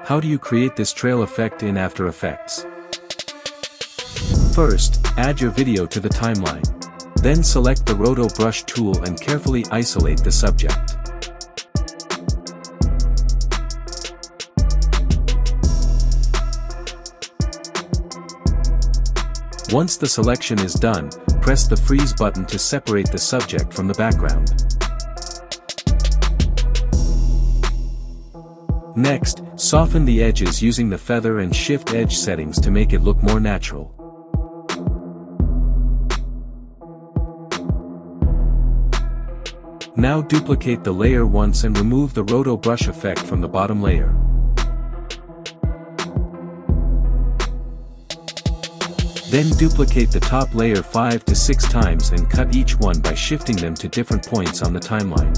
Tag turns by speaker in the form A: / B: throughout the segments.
A: How do you create this trail effect in After Effects? First, add your video to the timeline. Then select the Roto Brush tool and carefully isolate the subject. Once the selection is done, press the freeze button to separate the subject from the background. Next, soften the edges using the feather and shift edge settings to make it look more natural. Now duplicate the layer once and remove the Roto Brush effect from the bottom layer. Then duplicate the top layer 5 to 6 times and cut each one by shifting them to different points on the timeline.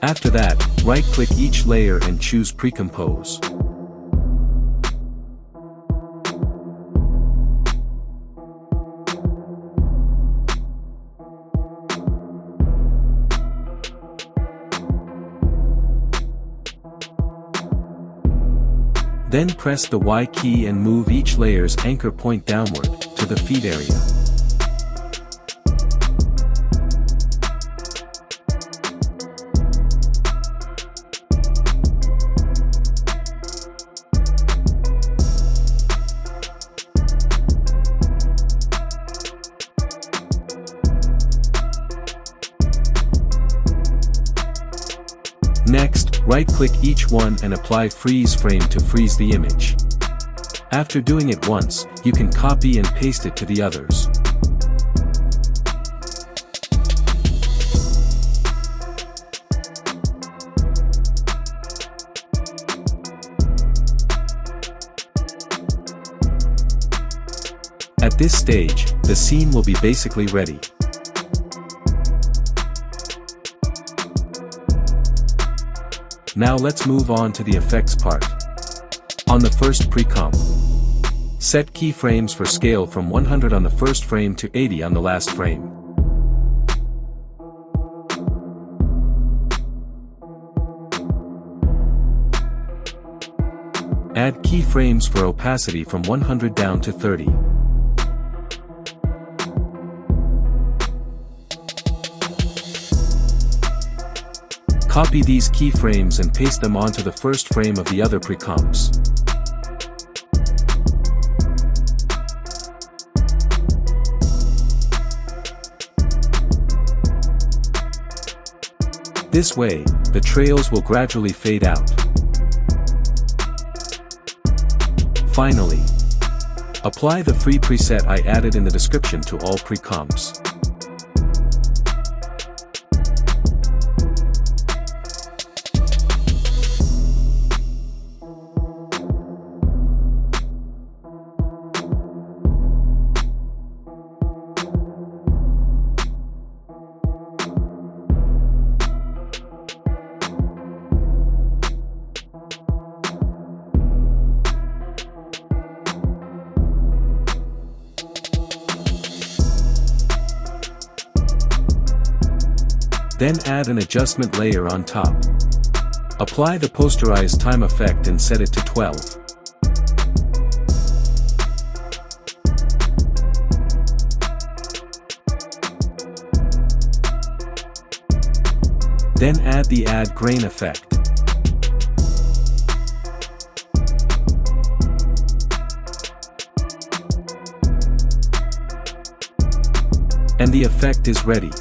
A: After that, right-click each layer and choose Pre-Compose. Then press the Y key and move each layer's anchor point downward, to the feet area. Next, right-click each one and apply Freeze Frame to freeze the image. After doing it once, you can copy and paste it to the others. At this stage, the scene will be basically ready. Now let's move on to the effects part. On the first pre-comp, set keyframes for scale from 100 on the first frame to 80 on the last frame. Add keyframes for opacity from 100 down to 30. Copy these keyframes and paste them onto the first frame of the other pre-comps. This way, the trails will gradually fade out. Finally, apply the free preset I added in the description to all pre-comps. Then add an adjustment layer on top. Apply the posterize time effect and set it to 12. Then add the add grain effect. And the effect is ready.